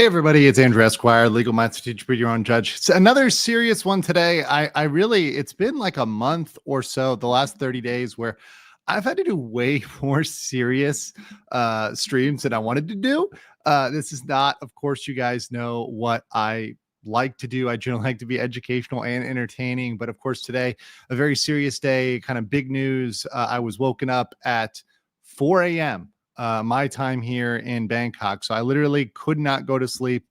Hey everybody, it's Andrew Esquire, Legal Minds to Teach, Be Your Own Judge. It's another serious one today. I really, it's been like a month or so, the last 30 days, where I've had to do way more serious streams than I wanted to do. This is not, of course, you guys know what I like to do. I generally like to be educational and entertaining, but of course today, a very serious day, kind of big news. I was woken up at 4 a.m. My time here in Bangkok. So I literally could not go to sleep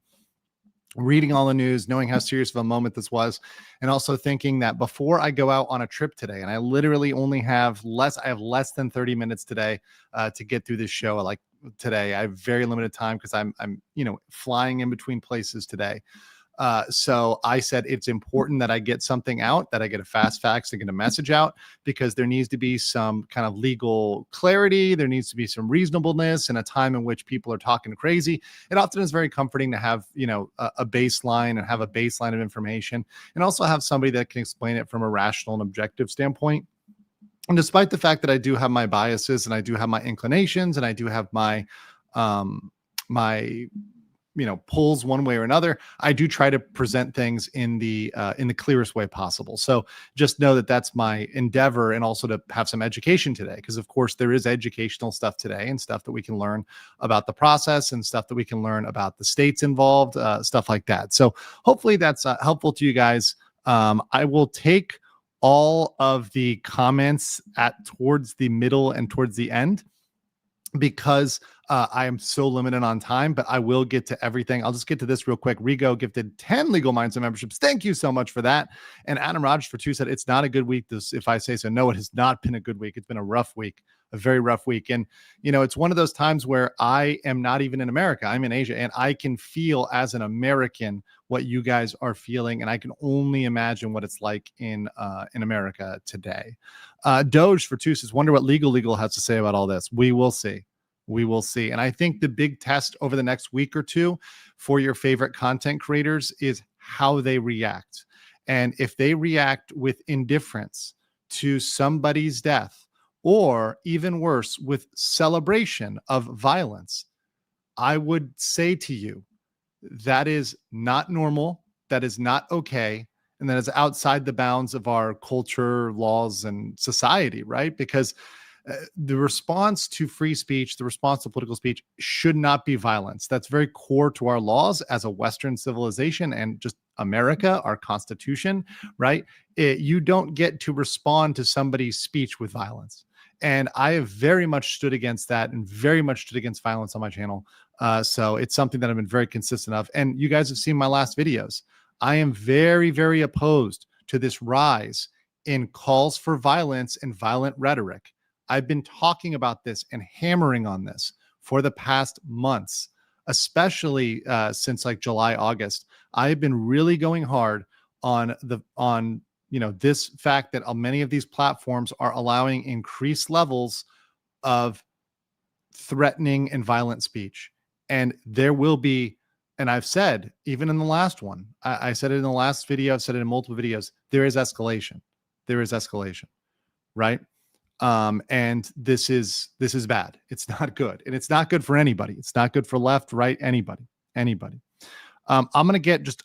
reading all the news, knowing how serious of a moment this was, and also thinking that before I go out on a trip today, and I literally only have less than 30 minutes today to get through this show. Like today, I have very limited time because I'm flying in between places today. So I said it's important that I get something out, that I get a fast fax, to get a message out, because there needs to be some kind of legal clarity. There needs to be some reasonableness in a time in which people are talking crazy. It often is very comforting to have, a baseline and have a baseline of information, and also have somebody that can explain it from a rational and objective standpoint. And despite the fact that I do have my biases and I do have my inclinations and I do have my, pulls one way or another, I do try to present things in the clearest way possible. So just know that that's my endeavor, and also to have some education today, because of course there is educational stuff today and stuff that we can learn about the process and stuff that we can learn about the states involved, stuff like that. So hopefully that's helpful to you guys. I will take all of the comments towards the middle and towards the end, because I am so limited on time, but I will get to everything. I'll just get to this real quick. Rigo gifted 10 Legal Minds and memberships. Thank you so much for that. And Adam Rogers for 2 said, it's not a good week. If I say so. No, it has not been a good week. It's been a rough week, a very rough week. And, it's one of those times where I am not even in America. I'm in Asia, and I can feel as an American what you guys are feeling. And I can only imagine what it's like in America today. Doge for 2 says, wonder what legal has to say about all this. We will see. We will see. And I think the big test over the next week or two for your favorite content creators is how they react. And if they react with indifference to somebody's death, or even worse, with celebration of violence, I would say to you, that is not normal. That is not okay. And that is outside the bounds of our culture, laws, and society, right? Because the response to free speech, the response to political speech, should not be violence. That's very core to our laws as a Western civilization and just America, our Constitution, right? You don't get to respond to somebody's speech with violence. And I have very much stood against that, and very much stood against violence on my channel. So it's something that I've been very consistent of. And you guys have seen my last videos. I am very, very opposed to this rise in calls for violence and violent rhetoric. I've been talking about this and hammering on this for the past months, especially since like July, August. I've been really going hard on this fact that many of these platforms are allowing increased levels of threatening and violent speech. And there will be, and I've said, even in the last one, I said it in the last video, I've said it in multiple videos, there is escalation. There is escalation, right? And this is bad. It's not good. And it's not good for anybody. It's not good for left, right, anybody. I'm going to get just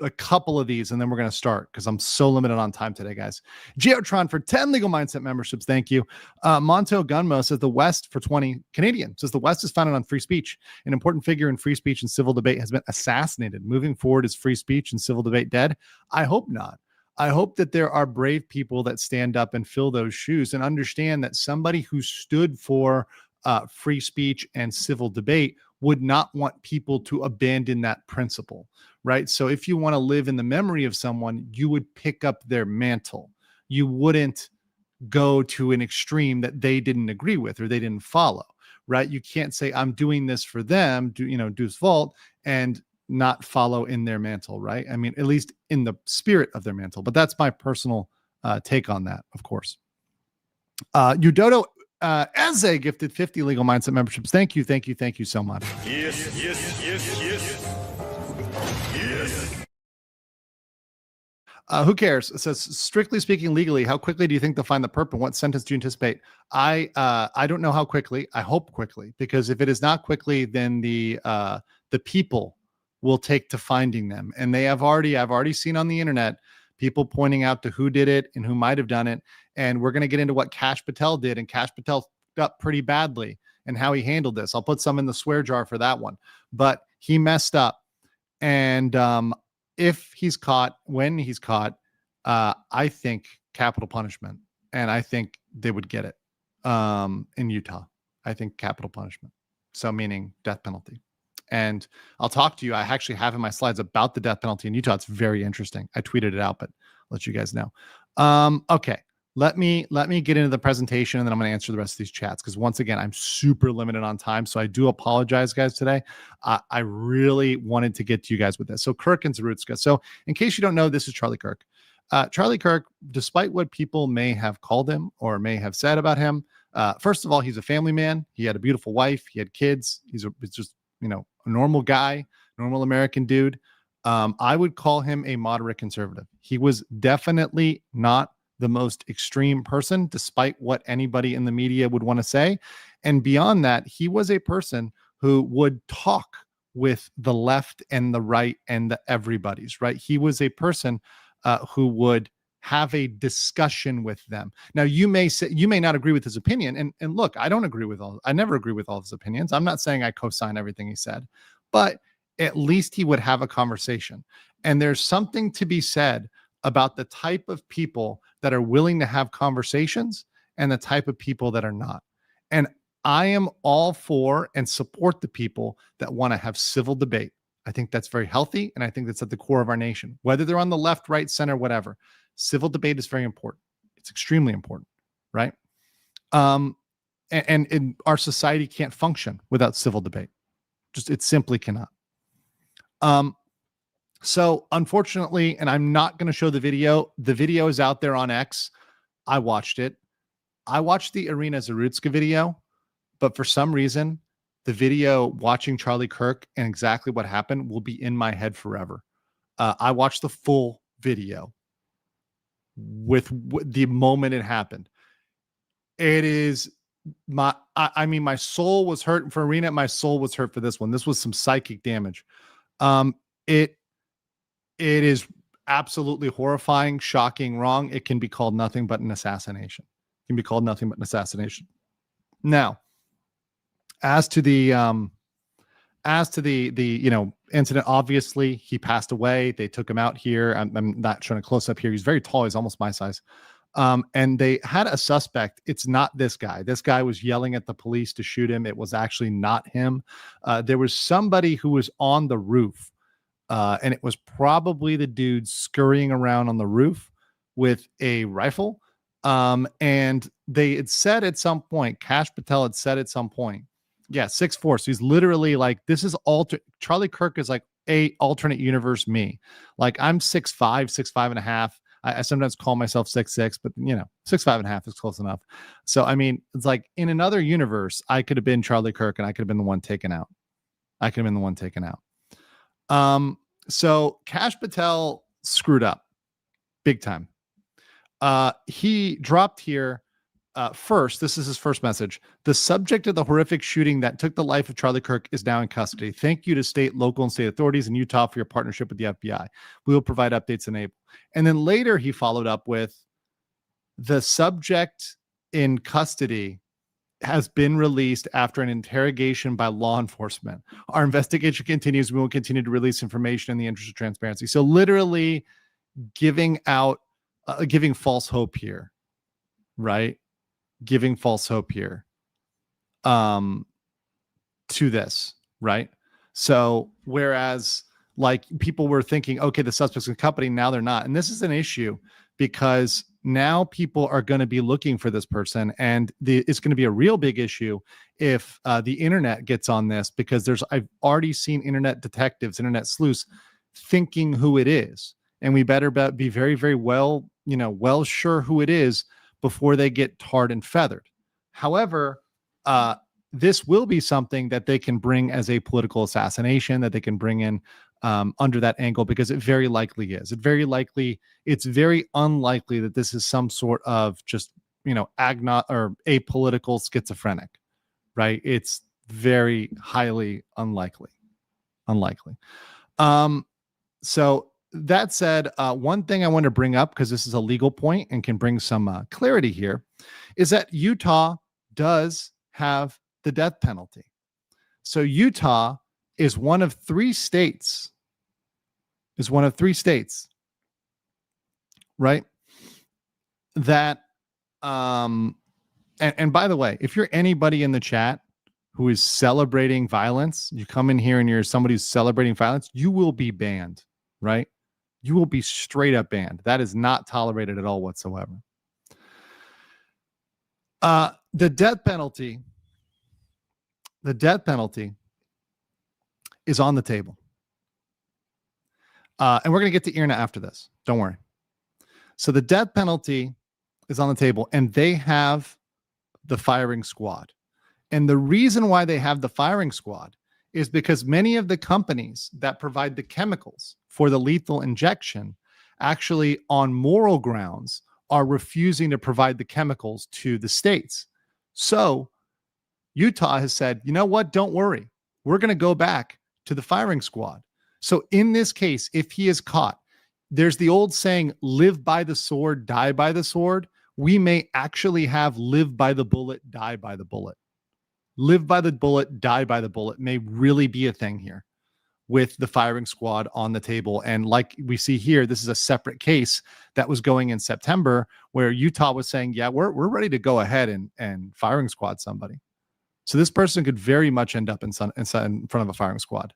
a couple of these, and then we're going to start, because I'm so limited on time today, guys. Geotron for 10 Legal Mindset memberships. Thank you. Monto Gunmo says the West for 20 Canadian says the West is founded on free speech. An important figure in free speech and civil debate has been assassinated. Moving forward, is free speech and civil debate dead? I hope not. I hope that there are brave people that stand up and fill those shoes and understand that somebody who stood for free speech and civil debate would not want people to abandon that principle, right? So if you want to live in the memory of someone, you would pick up their mantle. You wouldn't go to an extreme that they didn't agree with or they didn't follow, right? You can't say, I'm doing this for them, Deuce Vault, and not follow in their mantle, right? I mean, at least in the spirit of their mantle. But that's my personal take on that, of course. Udodo Eze gifted 50 Legal Mindset memberships. Thank you so much. Yes. Who cares? It says, strictly speaking, legally, how quickly do you think they'll find the perp, and what sentence do you anticipate? I don't know how quickly. I hope quickly, because if it is not quickly, then the the people will take to finding them. And I've already seen on the internet people pointing out to who did it and who might have done it. And we're going to get into what Kash Patel did. And Kash Patel fucked up pretty badly and how he handled this. I'll put some in the swear jar for that one. But he messed up. And if he's caught, when he's caught, I think capital punishment. And I think they would get it in Utah. I think capital punishment. So meaning death penalty. And I'll talk to you. I actually have in my slides about the death penalty in Utah. It's very interesting. I tweeted it out, but I'll let you guys know. Okay. Let me get into the presentation, and then I'm going to answer the rest of these chats, because once again, I'm super limited on time. So I do apologize, guys, today. I really wanted to get to you guys with this. So Kirk and Zarutska. So in case you don't know, this is Charlie Kirk. Charlie Kirk, despite what people may have called him or may have said about him, first of all, he's a family man. He had a beautiful wife. He had kids. It's just, a normal guy, normal American dude. I would call him a moderate conservative. He was definitely not the most extreme person, despite what anybody in the media would want to say. And beyond that, he was a person who would talk with the left and the right and the everybody's, right? He was a person who would have a discussion with them. Now, you may not agree with his opinion. And look, I never agree with all his opinions. I'm not saying I co-sign everything he said, but at least he would have a conversation. And there's something to be said about the type of people that are willing to have conversations and the type of people that are not. And I am all for and support the people that want to have civil debate. I think that's very healthy. And I think that's at the core of our nation, whether they're on the left, right, center, whatever. Civil debate is very important. It's extremely important, right? And our society can't function without civil debate. It simply cannot. So unfortunately, and I'm not going to show the video. The video is out there on X. I watched it. I watched the Iryna Zarutska video, but for some reason, the video watching Charlie Kirk and exactly what happened will be in my head forever. I watched the full video with the moment it happened. It is my soul was hurt for Iryna. My soul was hurt for this one. This was some psychic damage. It is absolutely horrifying, shocking, wrong. It can be called nothing but an assassination. Now, as to the incident, obviously he passed away. They took him out here. I'm not showing a close up here. He's very tall. He's almost my size. And they had a suspect. It's not this guy. This guy was yelling at the police to shoot him. It was actually not him. There was somebody who was on the roof. And it was probably the dude scurrying around on the roof with a rifle. And they had said at some point, Kash Patel had said at some point, 6'4". So he's literally like, this is Charlie Kirk is like a alternate universe me. Like I'm 6'5", 6'5.5". I sometimes call myself 6'6", but 6'5.5" is close enough. So, I mean, it's like in another universe, I could have been Charlie Kirk and I could have been the one taken out. So Kash Patel screwed up big time. He dropped here first. This is his first message. The subject of the horrific shooting that took the life of Charlie Kirk is now in custody. Thank you to state, local, and state authorities in Utah for your partnership with the FBI. We will provide updates and able. And then later he followed up with the subject in custody has been released after an interrogation by law enforcement. Our investigation continues. We will continue to release information in the interest of transparency. So literally giving false hope here, right? Giving false hope here to this, right? So whereas like people were thinking, okay, the suspect's in company, now they're not. And this is an issue because now people are going to be looking for this person, and it's going to be a real big issue if the internet gets on this, because I've already seen internet detectives, internet sleuths thinking who it is, and we better be very, very well sure who it is before they get tarred and feathered. However, this will be something that they can bring as a political assassination, that they can bring in under that angle, because it very likely is. It's very unlikely that this is some sort of just, or apolitical schizophrenic, right? It's very highly unlikely. Unlikely. So that said, one thing I want to bring up, because this is a legal point and can bring some clarity here, is that Utah does have the death penalty. So Utah is one of three states, right? That, and by the way, if you're anybody in the chat who is celebrating violence, you come in here and you're somebody who's celebrating violence, you will be banned, right? You will be straight up banned. That is not tolerated at all whatsoever. The death penalty is on the table. And we're going to get to Iryna after this. Don't worry. So the death penalty is on the table, and they have the firing squad. And the reason why they have the firing squad is because many of the companies that provide the chemicals for the lethal injection actually, on moral grounds, are refusing to provide the chemicals to the states. So Utah has said, you know what? Don't worry. We're going to go back to the firing squad. So in this case, if he is caught, there's the old saying, live by the sword, die by the sword. We may actually have live by the bullet, die by the bullet. Live by the bullet, die by the bullet may really be a thing here with the firing squad on the table. And like we see here, this is a separate case that was going in September where Utah was saying, yeah, we're ready to go ahead and firing squad somebody. So this person could very much end up in front of a firing squad.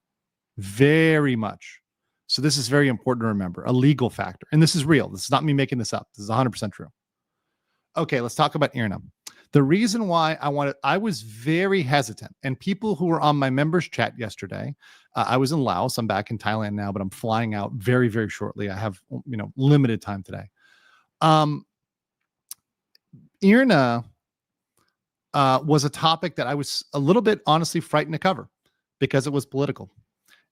Very much. So this is very important to remember, a legal factor. And this is real. This is not me making this up. This is 100% true. Okay, let's talk about Iryna. The reason why I was very hesitant, and people who were on my members chat yesterday, I was in Laos. I'm back in Thailand now, but I'm flying out very, very shortly. I have, limited time today. Iryna was a topic that I was a little bit honestly frightened to cover because it was political.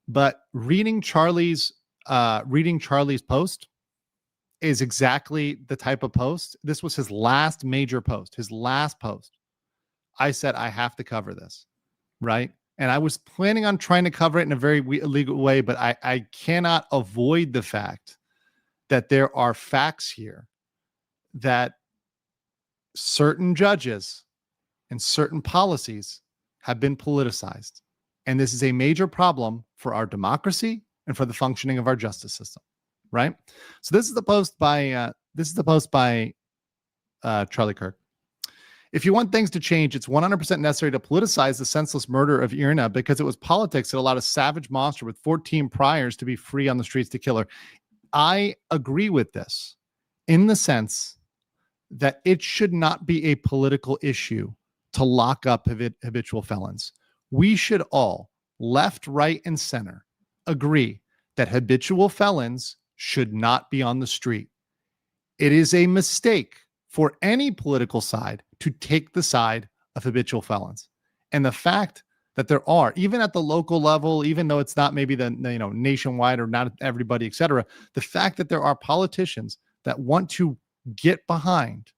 But reading Charlie's post is exactly the type of post. This was his last major post, I said, I have to cover this, right? And I was planning on trying to cover it in a very illegal way, but I cannot avoid the fact that there are facts here that certain judges and certain policies have been politicized. And this is a major problem for our democracy and for the functioning of our justice system, right? So this is the post by Charlie Kirk. If you want things to change, it's 100% necessary to politicize the senseless murder of Iryna because it was politics that allowed a savage monster with 14 priors to be free on the streets to kill her. I agree with this in the sense that it should not be a political issue to lock up habitual felons. We should all, left, right, and center, agree that habitual felons should not be on the street. It is a mistake for any political side to take the side of habitual felons. And the fact that there are, even at the local level, even though it's not maybe the nationwide or not everybody, et cetera, the fact that there are politicians that want to get behind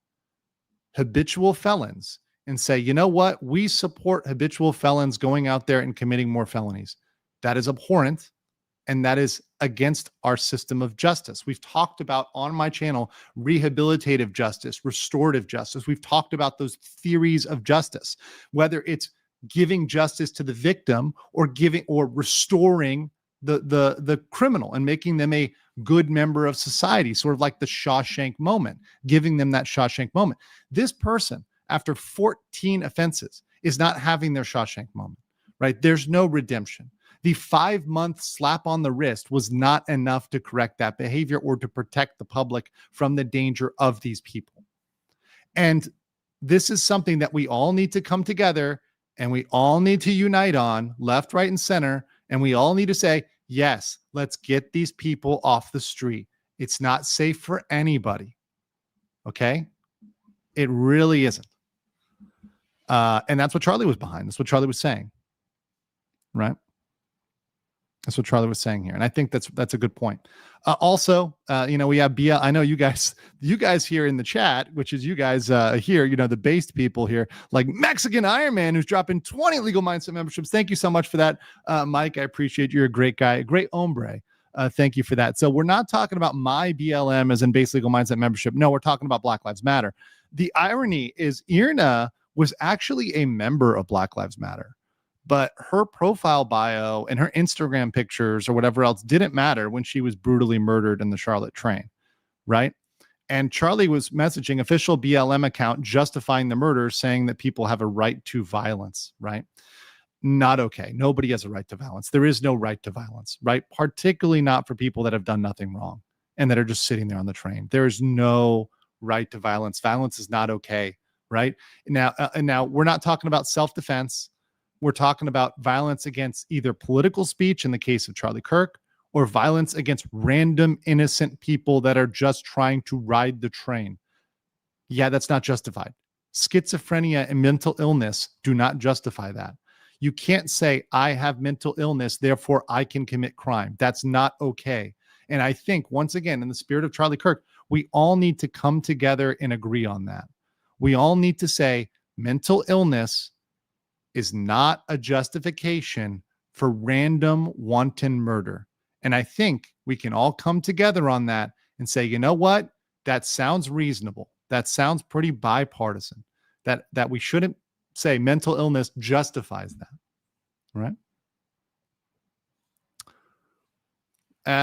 habitual felons and say, you know what, we support habitual felons going out there and committing more felonies. That is abhorrent. And that is against our system of justice. We've talked about on my channel, rehabilitative justice, restorative justice. We've talked about those theories of justice, whether it's giving justice to the victim or restoring the criminal and making them a good member of society, sort of like the Shawshank moment, giving them that Shawshank moment. This person, after 14 offenses, is not having their Shawshank moment, right? There's no redemption. The 5-month slap on the wrist was not enough to correct that behavior or to protect the public from the danger of these people. And this is something that we all need to come together and we all need to unite on, left, right, and center. And we all need to say, yes, let's get these people off the street. It's not safe for anybody. Okay? It really isn't. And that's what Charlie was behind. That's what Charlie was saying. Right? That's what Charlie was saying here, and I think that's a good point. Also, we have BL. I know you guys here in the chat, which is you guys here, the based people here, like Mexican Iron Man, who's dropping 20 legal mindset memberships. Thank you so much for that, Mike. I appreciate you. You're a great guy, a great hombre. Thank you for that. So we're not talking about my BLM as in base legal mindset membership. No, we're talking about Black Lives Matter. The irony is Iryna was actually a member of Black Lives Matter, but her profile bio and her Instagram pictures or whatever else didn't matter when she was brutally murdered in the Charlotte train, right? And Charlie was messaging official BLM account justifying the murder, saying that people have a right to violence, right? Not okay. Nobody has a right to violence. There is no right to violence, right? Particularly not for people that have done nothing wrong and that are just sitting there on the train. There is no right to violence. Violence is not okay, right? Now we're not talking about self-defense. We're talking about violence against either political speech in the case of Charlie Kirk or violence against random innocent people that are just trying to ride the train. Yeah, that's not justified. Schizophrenia and mental illness do not justify that. You can't say, I have mental illness, therefore I can commit crime. That's not okay. And I think, once again, in the spirit of Charlie Kirk, we all need to come together and agree on that. We all need to say mental illness is not a justification for random wanton murder. And I think we can all come together on that and say, you know what? That sounds reasonable. That sounds pretty bipartisan. That we shouldn't say mental illness justifies that, right?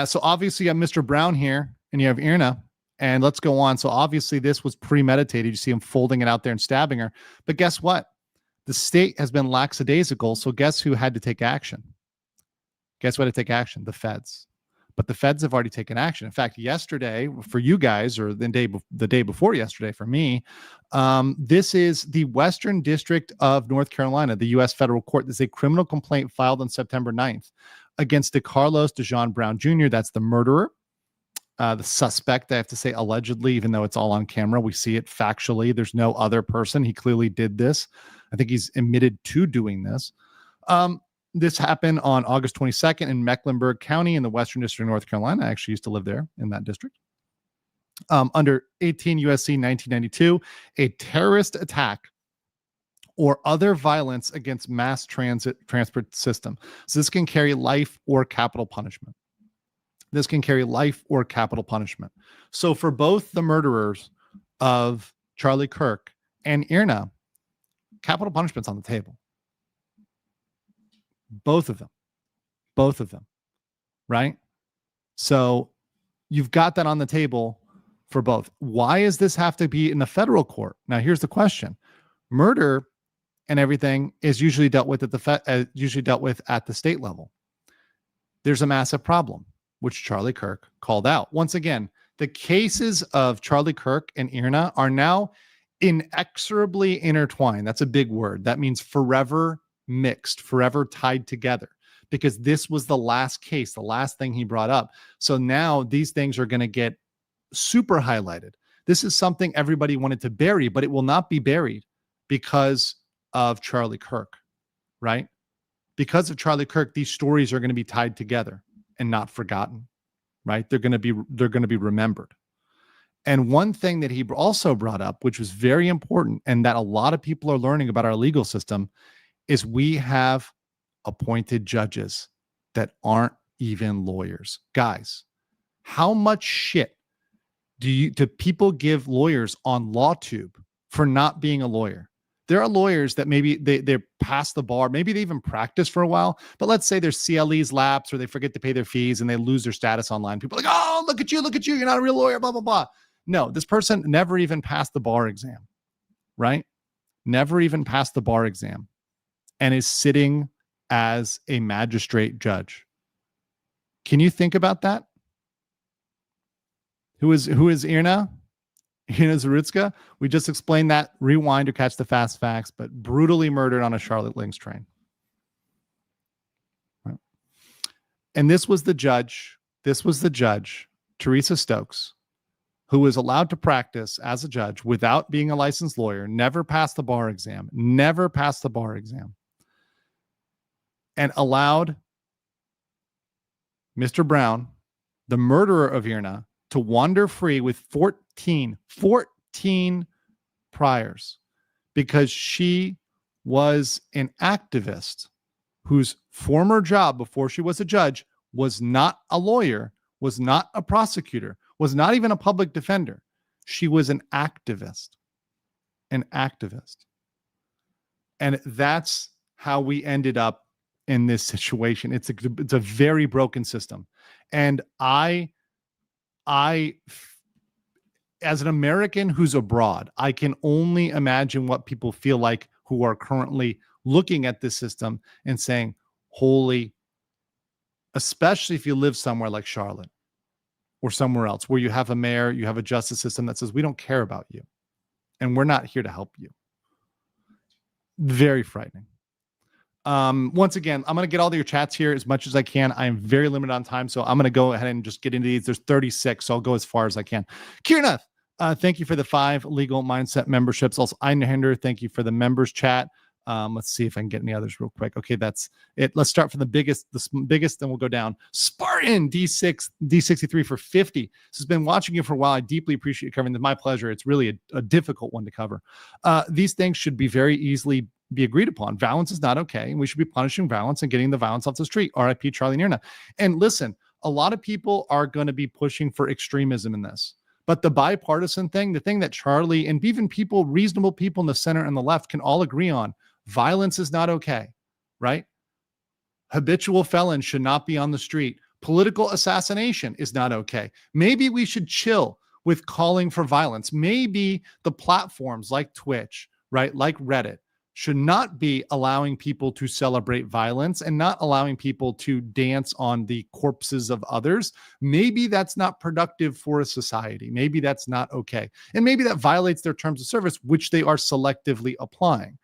So obviously you have Mr. Brown here and you have Iryna, and let's go on. So obviously this was premeditated. You see him folding it out there and stabbing her. But guess what? The state has been lackadaisical, so guess who had to take action? Guess what had to take action? The feds. But the feds have already taken action. In fact, yesterday for you guys, or the day before yesterday for me, this is the Western District of North Carolina, the U.S. federal court. There's a criminal complaint filed on September 9th against DeCarlos DeJean Brown Jr. That's the murderer. The suspect, I have to say allegedly, even though it's all on camera, we see it factually. There's no other person. He clearly did this. I think he's admitted to doing this. This happened on August 22nd in Mecklenburg County in the Western District of North Carolina. I actually used to live there in that district. Under 18 USC 1992, a terrorist attack or other violence against mass transport system. So this can carry life or capital punishment. This can carry life or capital punishment. So for both the murderers of Charlie Kirk and Iryna, capital punishment's on the table. Both of them, right? So you've got that on the table for both. Why does this have to be in the federal court? Now, here's the question. Murder and everything is usually dealt with at the state level. There's a massive problem, which Charlie Kirk called out. Once again, the cases of Charlie Kirk and Iryna are now inexorably intertwined. That's a big word. That means forever mixed, forever tied together, because this was the last case, the last thing he brought up. So now these things are going to get super highlighted. This is something everybody wanted to bury, but it will not be buried because of Charlie Kirk, right? Because of Charlie Kirk, these stories are going to be tied together and not forgotten, right? They're going to be remembered. And one thing that he also brought up, which was very important, and that a lot of people are learning about our legal system, is we have appointed judges that aren't even lawyers. Guys, how much shit do people give lawyers on LawTube for not being a lawyer? There are lawyers that maybe they're past the bar, maybe they even practice for a while, but let's say their CLEs lapse or they forget to pay their fees and they lose their status online. People are like, oh, look at you, you're not a real lawyer, blah, blah, blah. No, this person never even passed the bar exam, right? Never even passed the bar exam and is sitting as a magistrate judge. Can you think about that? Who is Iryna? Iryna Zarutska. We just explained that. Rewind to catch the fast facts, but brutally murdered on a Charlotte Lynx train. Right. And this was the judge, Teresa Stokes, who was allowed to practice as a judge without being a licensed lawyer, never passed the bar exam, and allowed Mr. Brown, the murderer of Iryna, to wander free with 14 priors because she was an activist whose former job before she was a judge was not a lawyer, was not a prosecutor, was not even a public defender. She was an activist. An activist. And that's how we ended up in this situation. It's a very broken system. And I, as an American who's abroad, I can only imagine what people feel like who are currently looking at this system and saying, holy, especially if you live somewhere like Charlotte or somewhere else where you have a mayor, you have a justice system that says, we don't care about you and we're not here to help you. Very frightening. Once again, I'm going to get all of your chats here as much as I can. I am very limited on time, so I'm going to go ahead and just get into these. There's 36, so I'll go as far as I can. Kirnath, thank you for the 5 legal mindset memberships. Also, Einhander, thank you for the members chat. Let's see if I can get any others real quick. Okay, that's it. Let's start from the biggest, then we'll go down. Spartan D63 for 50. This has been watching you for a while. I deeply appreciate you covering this. My pleasure. It's really a difficult one to cover. These things should be very easily be agreed upon. Violence is not okay, and we should be punishing violence and getting the violence off the street. RIP Charlie and Iryna. And listen, a lot of people are going to be pushing for extremism in this. But the bipartisan thing, the thing that Charlie and even people, reasonable people in the center and the left can all agree on, violence is not okay, right? Habitual felons should not be on the street. Political assassination is not okay. Maybe we should chill with calling for violence. Maybe the platforms like Twitch, right, like Reddit, should not be allowing people to celebrate violence and not allowing people to dance on the corpses of others. Maybe that's not productive for a society. Maybe that's not okay. And maybe that violates their terms of service, which they are selectively applying.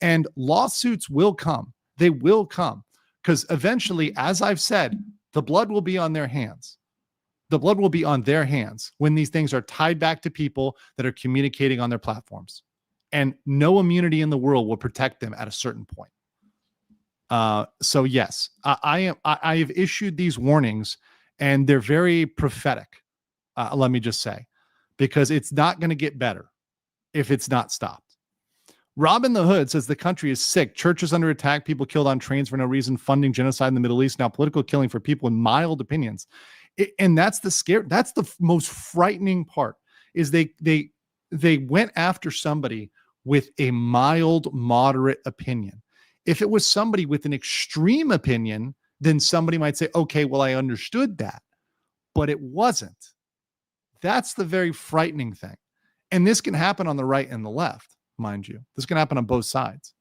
And lawsuits will come. They will come because eventually, as I've said, the blood will be on their hands. The blood will be on their hands when these things are tied back to people that are communicating on their platforms. And no immunity in the world will protect them at a certain point. So yes, I have issued these warnings, and they're very prophetic. Let me just say, because it's not going to get better if it's not stopped. Robin the Hood says the country is sick. Churches under attack. People killed on trains for no reason. Funding genocide in the Middle East. Now political killing for people with mild opinions. And that's the scare. That's the most frightening part. Is they went after somebody with a mild, moderate opinion. If it was somebody with an extreme opinion, then somebody might say, okay, well, I understood that, but it wasn't. That's the very frightening thing. And this can happen on the right and the left, mind you. This can happen on both sides.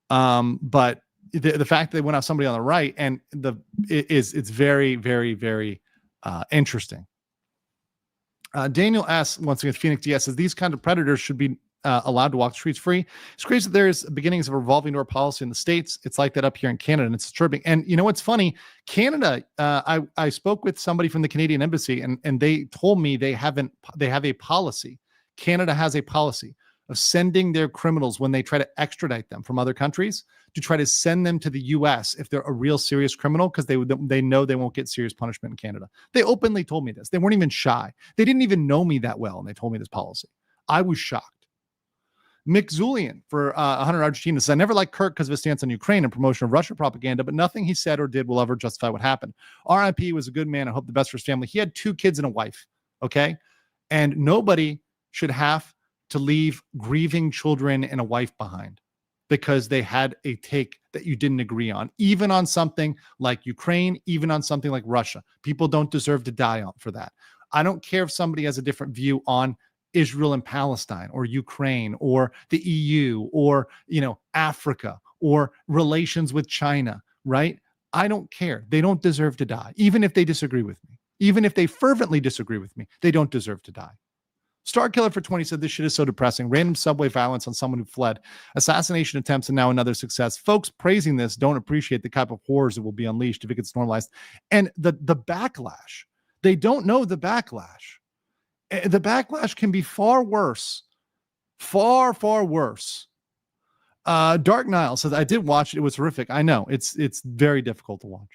But the fact that they went off somebody on the right and it's very, very, very interesting. Daniel asks, once again, Phoenix DS says these kind of predators should be allowed to walk the streets free. It's crazy that there's beginnings of a revolving door policy in the States. It's like that up here in Canada, and it's disturbing. And you know what's funny? Canada, I spoke with somebody from the Canadian embassy, and they told me they have a policy. Canada has a policy of sending their criminals when they try to extradite them from other countries to try to send them to the U.S. if they're a real serious criminal, because they know they won't get serious punishment in Canada. They openly told me this. They weren't even shy. They didn't even know me that well, and they told me this policy. I was shocked. Mick Zulian for 100 Argentina says, I never liked Kirk because of his stance on Ukraine and promotion of Russia propaganda, but nothing he said or did will ever justify what happened. RIP was a good man. I hope the best for his family. He had 2 kids and a wife, okay? And nobody should have to leave grieving children and a wife behind because they had a take that you didn't agree on, even on something like Ukraine, even on something like Russia. People don't deserve to die for that. I don't care if somebody has a different view on Israel and Palestine or Ukraine or the EU or, Africa or relations with China, right? I don't care. They don't deserve to die. Even if they disagree with me, even if they fervently disagree with me, they don't deserve to die. Starkiller for 20 said, this shit is so depressing. Random subway violence on someone who fled. Assassination attempts and now another success. Folks praising this don't appreciate the type of horrors that will be unleashed if it gets normalized. And the backlash, they don't know the backlash. The backlash can be far worse. Far, far worse. Dark Nile says, I did watch it. It was horrific. I know. It's very difficult to watch.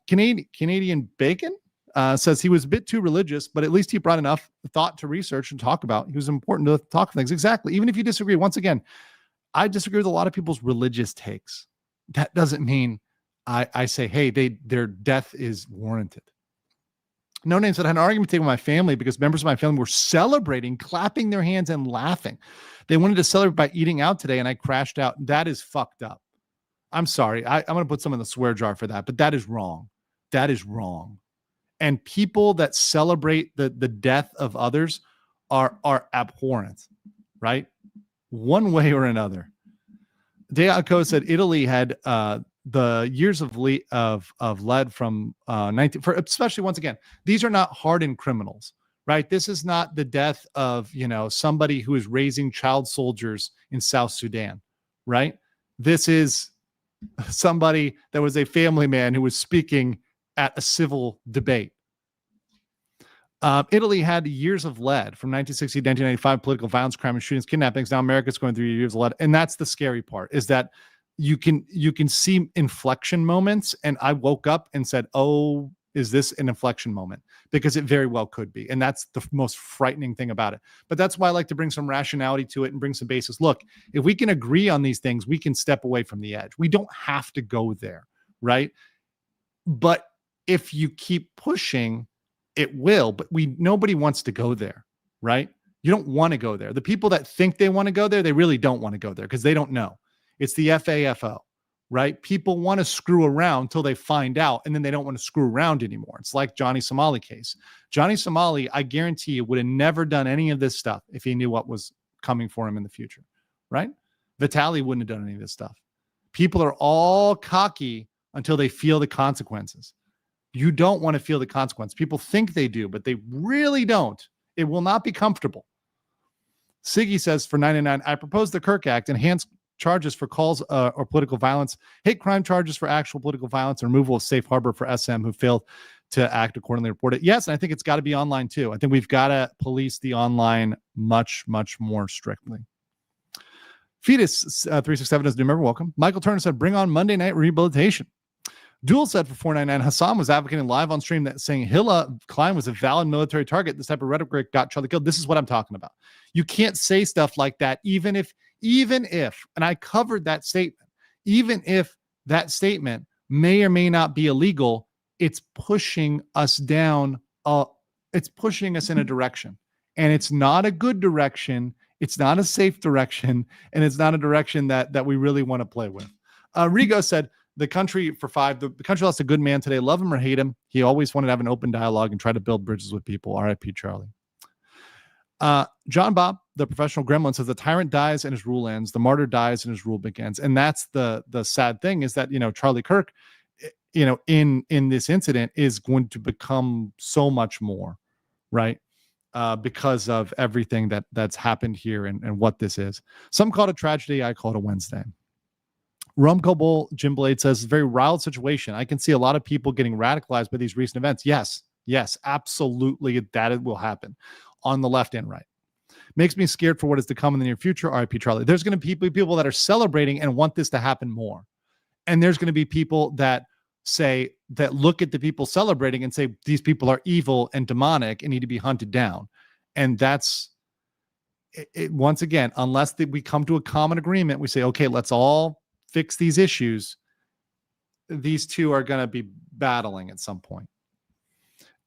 Canadian Bacon says he was a bit too religious, but at least he brought enough thought to research and talk about. He was important to talk things. Exactly. Even if you disagree, once again, I disagree with a lot of people's religious takes. That doesn't mean I say, hey, their death is warranted. No Name said, I had an argument today with my family because members of my family were celebrating, clapping their hands and laughing. They wanted to celebrate by eating out today, and I crashed out. That is fucked up. I'm sorry. I'm going to put some in the swear jar for that, but that is wrong. That is wrong. And people that celebrate the death of others are abhorrent, right? One way or another. Deaco said Italy had the years of lead from 19, for especially, once again, these are not hardened criminals, right? This is not the death of, somebody who is raising child soldiers in South Sudan, right? This is somebody that was a family man who was speaking at a civil debate. Italy had years of lead from 1960 to 1995, political violence, crime, and shootings, kidnappings. Now America's going through years of lead. And that's the scary part, is that you can see inflection moments. And I woke up and said, oh, is this an inflection moment? Because it very well could be. And that's the most frightening thing about it. But that's why I like to bring some rationality to it and bring some basis. Look, if we can agree on these things, we can step away from the edge. We don't have to go there, right? But if you keep pushing, it will, but nobody wants to go there, right? You don't want to go there. The people that think they want to go there, they really don't want to go there because they don't know. It's the FAFO, right? People want to screw around till they find out, and then they don't want to screw around anymore. It's like Johnny Somali case. Johnny Somali, I guarantee you, would have never done any of this stuff if he knew what was coming for him in the future, right? Vitaly wouldn't have done any of this stuff. People are all cocky until they feel the consequences. You don't want to feel the consequence. People think they do, but they really don't. It will not be comfortable. Siggy says for 99, I propose the Kirk Act, enhanced charges for calls or political violence, hate crime charges for actual political violence, and removal of safe harbor for SM who failed to act accordingly reported. Yes, and I think it's got to be online too. I think we've got to police the online much, much more strictly. Fetus 367 is new member. Welcome. Michael Turner said, bring on Monday Night Rehabilitation. Duel said for 499, Hassan was advocating live on stream that saying Hilla Klein was a valid military target. This type of rhetoric got Charlie killed. This is what I'm talking about. You can't say stuff like that, even if, and I covered that statement, even if that statement may or may not be illegal, it's pushing us down. It's pushing us in a direction, and it's not a good direction. It's not a safe direction, and it's not a direction that we really want to play with. Rigo said, the country lost a good man today. Love him or hate him, he always wanted to have an open dialogue and try to build bridges with people. R.I.P. Charlie. John Bob, the professional gremlin, says the tyrant dies and his rule ends. The martyr dies and his rule begins. And that's the sad thing, is that, Charlie Kirk, in this incident is going to become so much more, right? Because of everything that's happened here and what this is. Some call it a tragedy. I call it a Wednesday. Rumco Bull Jim Blade says, it's a very riled situation. I can see a lot of people getting radicalized by these recent events. Yes, absolutely. That will happen on the left and right. Makes me scared for what is to come in the near future. RIP Charlie. There's going to be people that are celebrating and want this to happen more. And there's going to be people that look at the people celebrating and say, these people are evil and demonic and need to be hunted down. And that's it. Once again, unless we come to a common agreement, we say, okay, let's all fix these issues. These two are going to be battling at some point.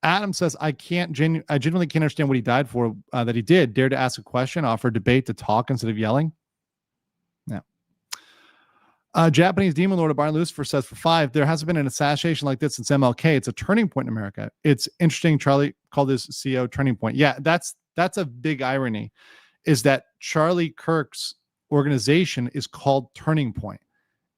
Adam says, I genuinely can't understand what he died for, that he did. Dare to ask a question, offer debate, to talk instead of yelling. Yeah. Japanese demon lord of Byron Lucifer says for 5, there hasn't been an assassination like this since MLK. It's a turning point in America. It's interesting. Charlie called this CEO turning point. Yeah, that's a big irony, is that Charlie Kirk's organization is called Turning Point.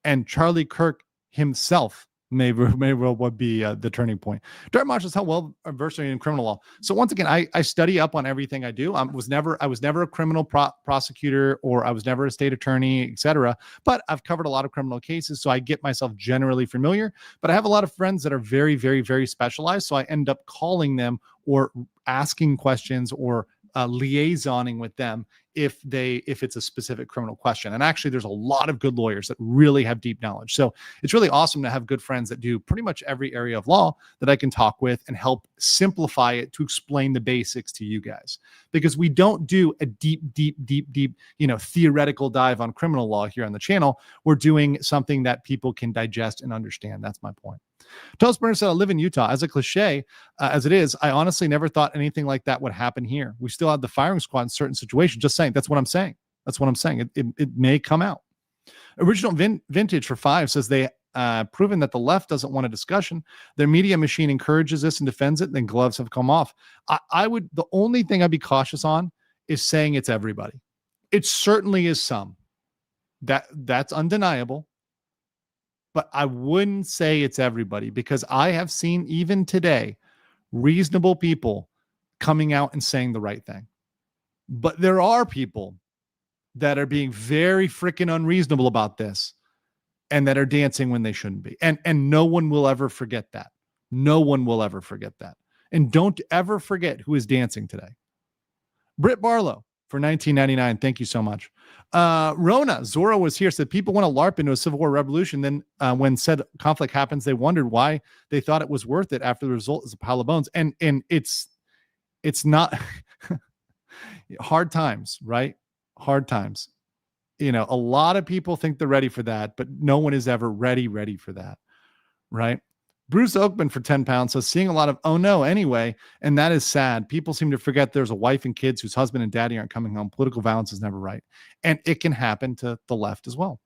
And Charlie Kirk himself may well be the turning point. Dark Marshall says, how well versed in criminal law. So once again, I study up on everything I do. I was never a criminal prosecutor, or I was never a state attorney, etc. But I've covered a lot of criminal cases, so I get myself generally familiar. But I have a lot of friends that are very, very, very specialized, so I end up calling them or asking questions or liaisoning with them if it's a specific criminal question. And actually, there's a lot of good lawyers that really have deep knowledge. So it's really awesome to have good friends that do pretty much every area of law that I can talk with and help simplify it to explain the basics to you guys. Because we don't do a deep, theoretical dive on criminal law here on the channel. We're doing something that people can digest and understand. That's my point. Toast Burner said, I live in Utah. As a cliche as it is, I honestly never thought anything like that would happen here. We still have the firing squad in certain situations. Just saying. That's what I'm saying. It may come out. Original Vintage for 5 says they proven that the left doesn't want a discussion. Their media machine encourages this and defends it. Then gloves have come off. The only thing I'd be cautious on is saying it's everybody. It certainly is some. That's undeniable. But I wouldn't say it's everybody, because I have seen even today reasonable people coming out and saying the right thing. But there are people that are being very freaking unreasonable about this and that are dancing when they shouldn't be. And no one will ever forget that. No one will ever forget that. And don't ever forget who is dancing today. Britt Barlow for $19.99. Thank you so much. Rona Zora was here, said people want to LARP into a Civil War revolution. Then when said conflict happens, they wondered why they thought it was worth it after the result is a pile of bones. And it's not hard times, right? Hard times. A lot of people think they're ready for that, but no one is ever ready for that, right? Bruce Oakman for 10 pounds says, seeing a lot of, oh no, anyway, and that is sad. People seem to forget there's a wife and kids whose husband and daddy aren't coming home. Political violence is never right. And it can happen to the left as well.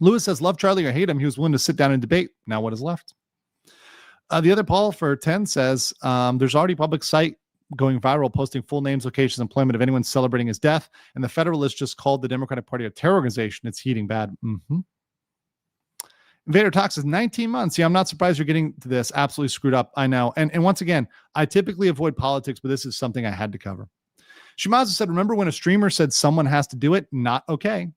Lewis says, love Charlie or hate him. He was willing to sit down and debate. Now what is left? The other Paul for 10 says, there's already public site going viral, posting full names, locations, employment of anyone celebrating his death. And the Federalist just called the Democratic Party a terror organization. It's heating bad. Vader Talks says 19 months. Yeah, I'm not surprised you're getting to this. Absolutely screwed up. I know. And once again, I typically avoid politics, but this is something I had to cover. Shimazu said, remember when a streamer said someone has to do it? Not okay.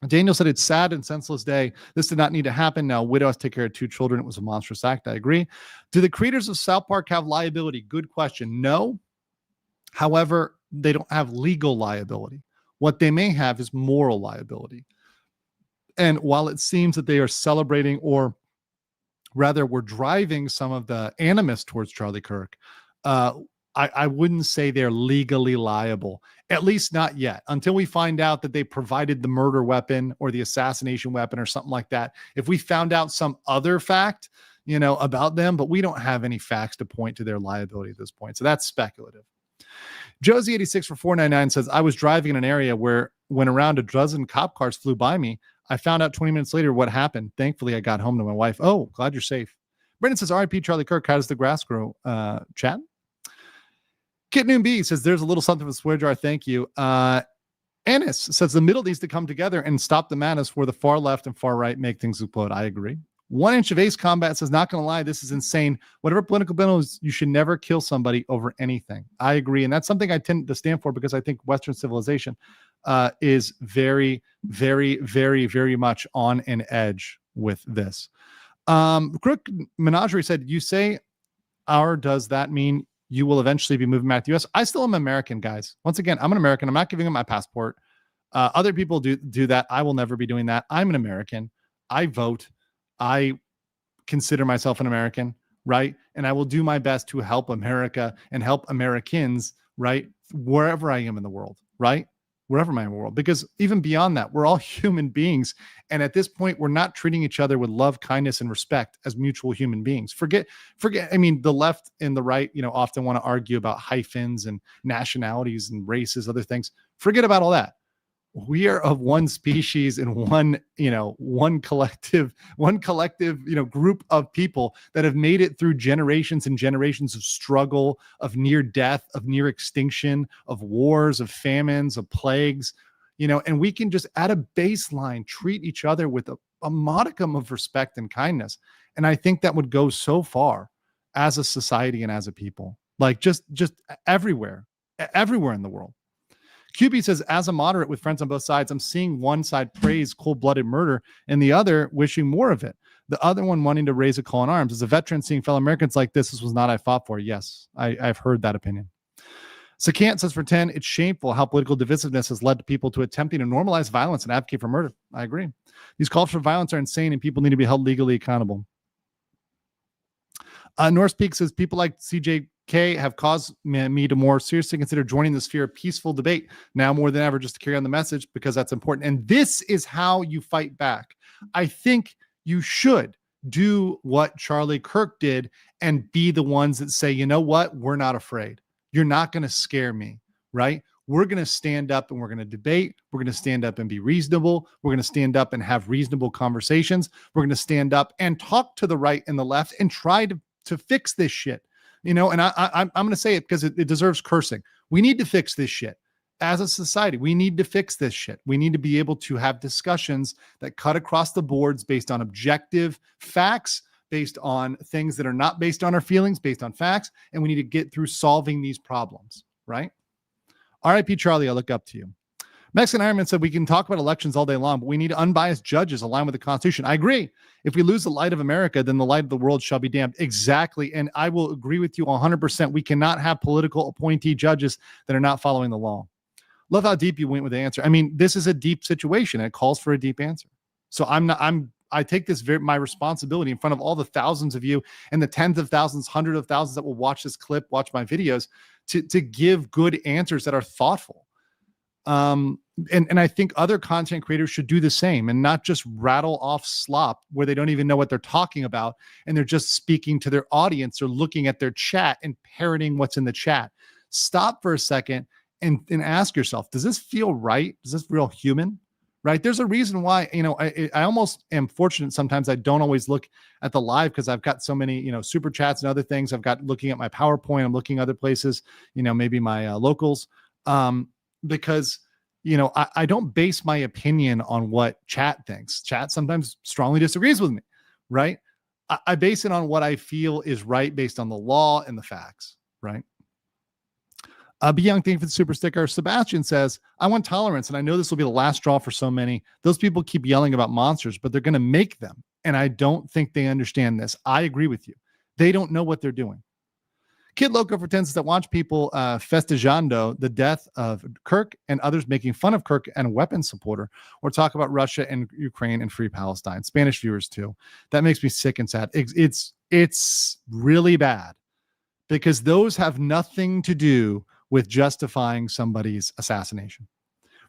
Daniel said, it's sad and senseless day. This did not need to happen. Now, widow has to take care of 2 children. It was a monstrous act. I agree. Do the creators of South Park have liability? Good question. No. However, they don't have legal liability. What they may have is moral liability. And while it seems that they are celebrating, or rather we're driving some of the animus towards Charlie Kirk, I wouldn't say they're legally liable, at least not yet, until we find out that they provided the murder weapon or the assassination weapon or something like that. If we found out some other fact, about them, but we don't have any facts to point to their liability at this point. So that's speculative. Josie86 for $4.99 says, I was driving in an area where when around a dozen cop cars flew by me, I found out 20 minutes later what happened. Thankfully, I got home to my wife. Oh, glad you're safe. Brendan says, RIP Charlie Kirk. How does the grass grow? Chat. Kit Noon B says, there's a little something for the swear jar. Thank you. Ennis says, the middle needs to come together and stop the madness where the far left and far right make things explode. I agree. 1 Inch of Ace Combat says, not going to lie, this is insane. Whatever political bill is, you should never kill somebody over anything. I agree. And that's something I tend to stand for, because I think Western civilization is very, very, very, very much on an edge with this. Crook Menagerie said, you say does that mean you will eventually be moving back to the U.S.? I still am American, guys. Once again, I'm an American. I'm not giving up my passport. Other people do that. I will never be doing that. I'm an American. I vote. I consider myself an American, right? And I will do my best to help America and help Americans, right? Wherever I am in the world, right? Wherever I am in the world. Because even beyond that, we're all human beings. And at this point, we're not treating each other with love, kindness, and respect as mutual human beings. Forget. I mean, the left and the right, often want to argue about hyphens and nationalities and races, other things. Forget about all that. We are of one species and one collective, group of people that have made it through generations and generations of struggle, of near death, of near extinction, of wars, of famines, of plagues, and we can just at a baseline treat each other with a modicum of respect and kindness. And I think that would go so far as a society and as a people, like just everywhere in the world. QB says, as a moderate with friends on both sides, I'm seeing one side praise cold-blooded murder and the other wishing more of it. The other one wanting to raise a call in arms. As a veteran, seeing fellow Americans like this was not I fought for. Yes, I've heard that opinion. Sakant says for 10, it's shameful how political divisiveness has led to people to attempting to normalize violence and advocate for murder. I agree. These calls for violence are insane and people need to be held legally accountable. North Peak says people like CJK have caused me to more seriously consider joining the sphere of peaceful debate now more than ever, just to carry on the message, because that's important. And this is how you fight back. I think you should do what Charlie Kirk did and be the ones that say, you know what, we're not afraid. You're not going to scare me, right? We're going to stand up and we're going to debate. We're going to stand up and be reasonable. We're going to stand up and have reasonable conversations. We're going to stand up and talk to the right and the left and try to fix this shit, you know. And I'm going to say it because it deserves cursing. We need to fix this shit as a society. We need to fix this shit. We need to be able to have discussions that cut across the boards based on objective facts, based on things that are not based on our feelings, based on facts. And we need to get through solving these problems, right? RIP Charlie, I look up to you. Mexican Ironman said we can talk about elections all day long, but we need unbiased judges aligned with the Constitution. I agree. If we lose the light of America, then the light of the world shall be damned. Exactly. And I will agree with you 100%. We cannot have political appointee judges that are not following the law. Love how deep you went with the answer. I mean, this is a deep situation and it calls for a deep answer. So I take this my responsibility in front of all the thousands of you and the tens of thousands, hundreds of thousands that will watch this clip, watch my videos, to give good answers that are thoughtful. And I think other content creators should do the same and not just rattle off slop where they don't even know what they're talking about. And they're just speaking to their audience or looking at their chat and parroting what's in the chat. Stop for a second and ask yourself, does this feel right? Is this real human? Right? There's a reason why, you know, I almost am fortunate. Sometimes I don't always look at the live because I've got so many, you know, super chats and other things. I've got looking at my PowerPoint. I'm looking other places, you know, maybe my locals. Because, you know, I don't base my opinion on what chat thinks. Chat sometimes strongly disagrees with me, right? I base it on what I feel is right based on the law and the facts, right? Be Young, thank you for the super sticker. Sebastian says, I want tolerance, and I know this will be the last straw for so many. Those people keep yelling about monsters, but they're going to make them, and I don't think they understand this. I agree with you. They don't know what they're doing. Kid Loco pretends that watch people festejando the death of Kirk and others making fun of Kirk and a weapons supporter, or talk about Russia and Ukraine and free Palestine. Spanish viewers too. That makes me sick and sad. It's really bad because those have nothing to do with justifying somebody's assassination.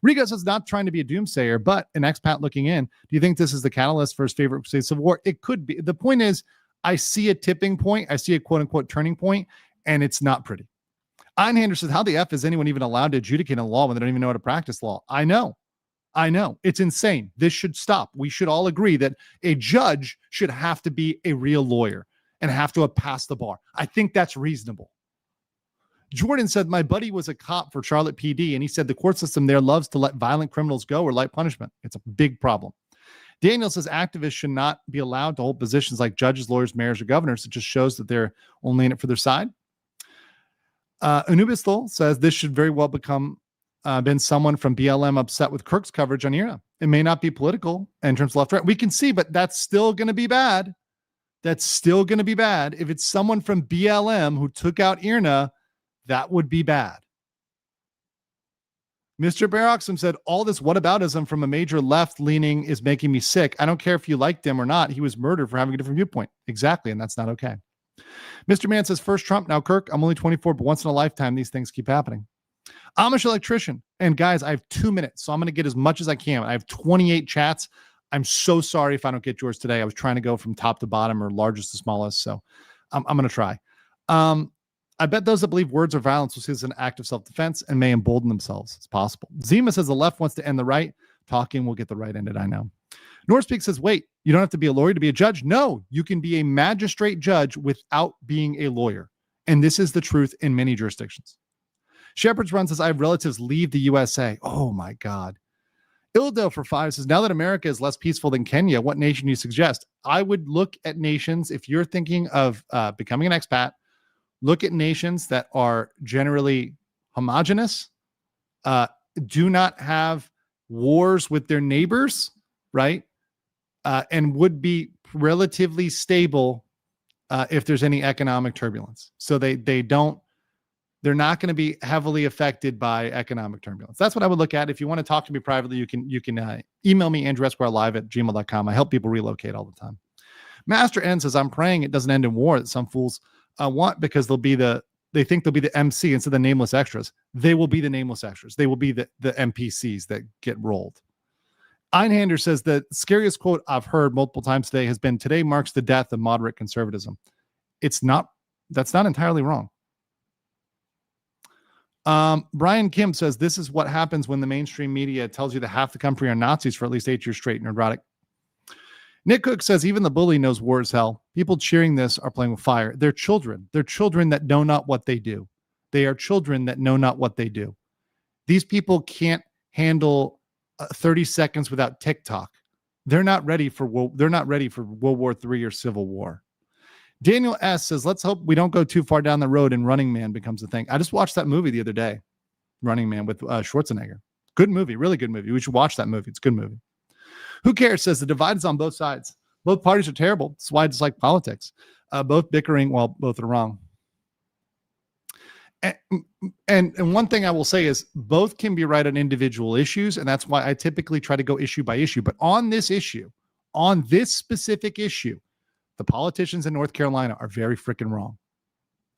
Rigo says, not trying to be a doomsayer, but an expat looking in. Do you think this is the catalyst for his favorite states of war? It could be. The point is, I see a tipping point. I see a quote unquote turning point, and it's not pretty. Einhander says, how the F is anyone even allowed to adjudicate a law when they don't even know how to practice law? I know. It's insane. This should stop. We should all agree that a judge should have to be a real lawyer and have to have passed the bar. I think that's reasonable. Jordan said, my buddy was a cop for Charlotte PD, and he said the court system there loves to let violent criminals go or light punishment. It's a big problem. Daniel says activists should not be allowed to hold positions like judges, lawyers, mayors, or governors. It just shows that they're only in it for their side. Anubis says this should very well been someone from BLM upset with Kirk's coverage on Iryna. It may not be political in terms of left-right. We can see, but that's still going to be bad. That's still going to be bad. If it's someone from BLM who took out Iryna, that would be bad. Mr. Baroxum said, all this whataboutism from a major left-leaning is making me sick. I don't care if you liked him or not. He was murdered for having a different viewpoint. Exactly, and that's not okay. Mr. Man says, first Trump, now Kirk. I'm only 24, but once in a lifetime, these things keep happening. Amish electrician. And guys, I have 2 minutes, so I'm going to get as much as I can. I have 28 chats. I'm so sorry if I don't get yours today. I was trying to go from top to bottom or largest to smallest, so I'm going to try. I bet those that believe words are violence will see this as an act of self-defense and may embolden themselves. It's possible. Zima says the left wants to end the right. Talking will get the right ended, I know. Northspeak says, wait, you don't have to be a lawyer to be a judge? No, you can be a magistrate judge without being a lawyer. And this is the truth in many jurisdictions. Shepherd's Run says, I have relatives leave the USA. Oh, my God. Ildo for 5 says, now that America is less peaceful than Kenya, what nation do you suggest? I would look at nations, if you're thinking of becoming an expat, look at nations that are generally homogenous, do not have wars with their neighbors, right? And would be relatively stable if there's any economic turbulence. So they don't They're not going to be heavily affected by economic turbulence. That's what I would look at. If you want to talk to me privately, you can email me, andrewesquirelive@gmail.com. I help people relocate all the time. Master N says, I'm praying it doesn't end in war that some fools want, because they think they'll be the MC instead of the nameless extras. They will be the nameless extras. They will be the NPCs that get rolled. Einhander says the scariest quote I've heard multiple times today has been, today marks the death of moderate conservatism. That's not entirely wrong. Brian Kim says, this is what happens when the mainstream media tells you that half the country are Nazis for at least 8 years straight. Neurotic. Nick Cook says, even the bully knows war is hell. People cheering this are playing with fire. They're children. They're children that know not what they do. They are children that know not what they do. These people can't handle 30 seconds without TikTok. They're not ready for World War III or Civil War. Daniel S. says, let's hope we don't go too far down the road and Running Man becomes a thing. I just watched that movie the other day, Running Man with Schwarzenegger. Good movie, really good movie. We should watch that movie. It's a good movie. Who cares? Says the divide is on both sides. Both parties are terrible. That's why it's like politics. Both bickering while both are wrong. And one thing I will say is both can be right on individual issues, and that's why I typically try to go issue by issue. But on this issue, on this specific issue, the politicians in North Carolina are very freaking wrong.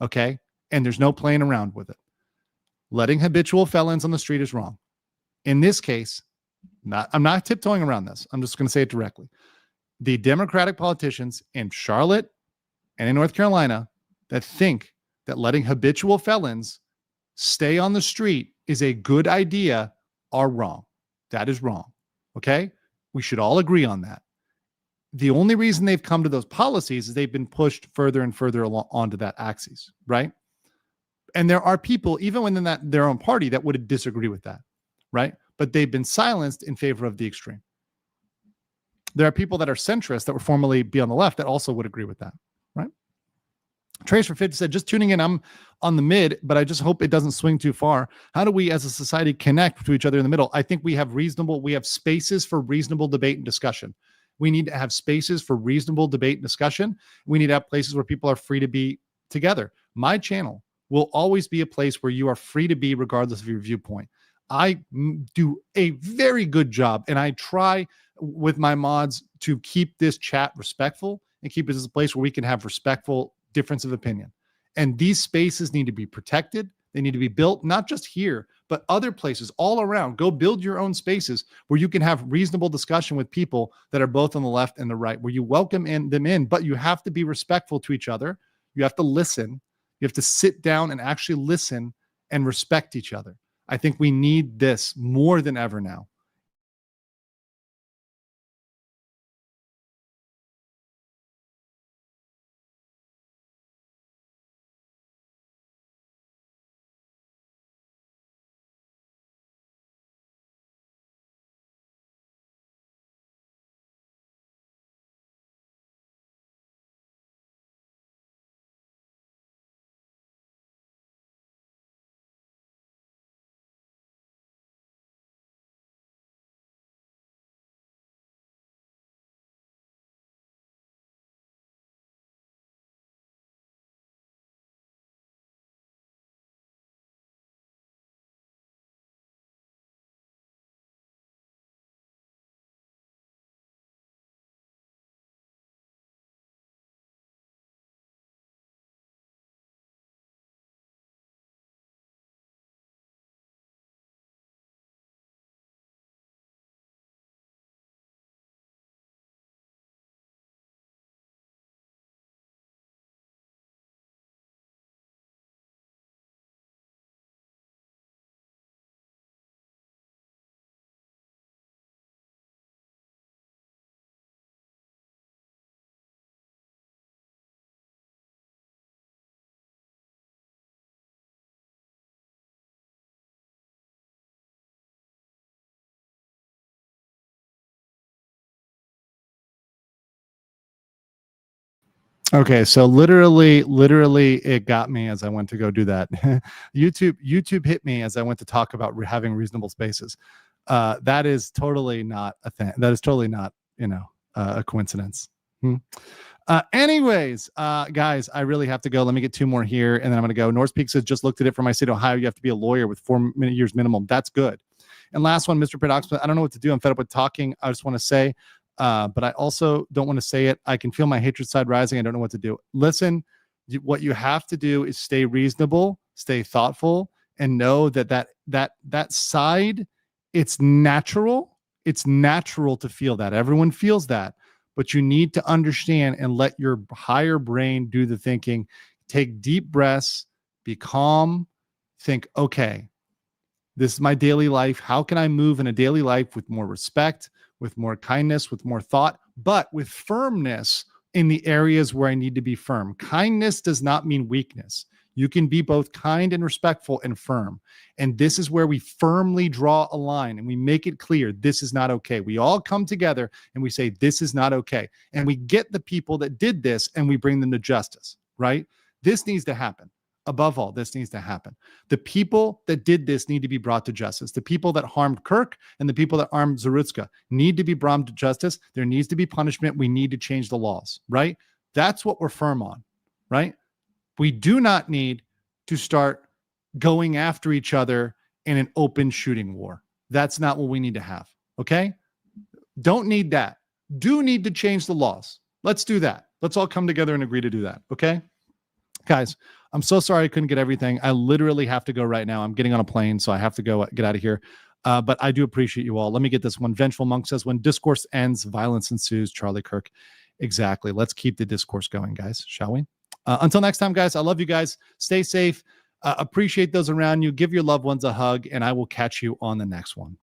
Okay? And there's no playing around with it. Letting habitual felons on the street is wrong. In this case, I'm not tiptoeing around this. I'm just going to say it directly. The Democratic politicians in Charlotte and in North Carolina that think that letting habitual felons stay on the street is a good idea are wrong. That is wrong. Okay? We should all agree on that. The only reason they've come to those policies is they've been pushed further and further along onto that axis, right? And there are people, even within their own party, that would disagree with that, right? But they've been silenced in favor of the extreme. There are people that are centrist that would formerly be on the left that also would agree with that, right? Trace for 50 said, just tuning in, I'm on the mid, but I just hope it doesn't swing too far. How do we as a society connect to each other in the middle? I think we have spaces for reasonable debate and discussion. We need to have spaces for reasonable debate and discussion. We need to have places where people are free to be together. My channel will always be a place where you are free to be regardless of your viewpoint. I do a very good job, and I try with my mods to keep this chat respectful and keep it as a place where we can have respectful difference of opinion. And these spaces need to be protected. They need to be built, not just here, but other places all around. Go build your own spaces where you can have reasonable discussion with people that are both on the left and the right, where you welcome them in, but you have to be respectful to each other. You have to listen. You have to sit down and actually listen and respect each other. I think we need this more than ever now. Okay, so literally it got me as I went to go do that. YouTube hit me as I went to talk about having reasonable spaces. That is totally not a thing. That is totally not, a coincidence. Anyways, guys, I really have to go. Let me get two more here, and then I'm going to go. North Peak says, just looked at it for my state, Ohio. You have to be a lawyer with 4 years minimum. That's good. And last one, Mr. Predox, I don't know what to do. I'm fed up with talking. I just want to say, but I also don't want to say it. I can feel my hatred side rising. I don't know what to do. Listen, what you have to do is stay reasonable, stay thoughtful, and know that side, it's natural. It's natural to feel that. Everyone feels that. But you need to understand and let your higher brain do the thinking. Take deep breaths, be calm, think, okay, this is my daily life. How can I move in a daily life with more respect, with more kindness, with more thought, but with firmness in the areas where I need to be firm? Kindness does not mean weakness. You can be both kind and respectful and firm. And this is where we firmly draw a line and we make it clear this is not okay. We all come together and we say this is not okay. And we get the people that did this and we bring them to justice, right? This needs to happen. Above all, this needs to happen. The people that did this need to be brought to justice. The people that harmed Kirk and the people that harmed Zarutska need to be brought to justice. There needs to be punishment. We need to change the laws, right? That's what we're firm on, right? We do not need to start going after each other in an open shooting war. That's not what we need to have, okay? Don't need that. Do need to change the laws. Let's do that. Let's all come together and agree to do that, okay? Guys, I'm so sorry I couldn't get everything. I literally have to go right now. I'm getting on a plane, so I have to go get out of here. But I do appreciate you all. Let me get this one. Vengeful Monk says, when discourse ends, violence ensues. Charlie Kirk. Exactly. Let's keep the discourse going, guys, shall we? Until next time, guys, I love you guys. Stay safe. Appreciate those around you. Give your loved ones a hug, and I will catch you on the next one.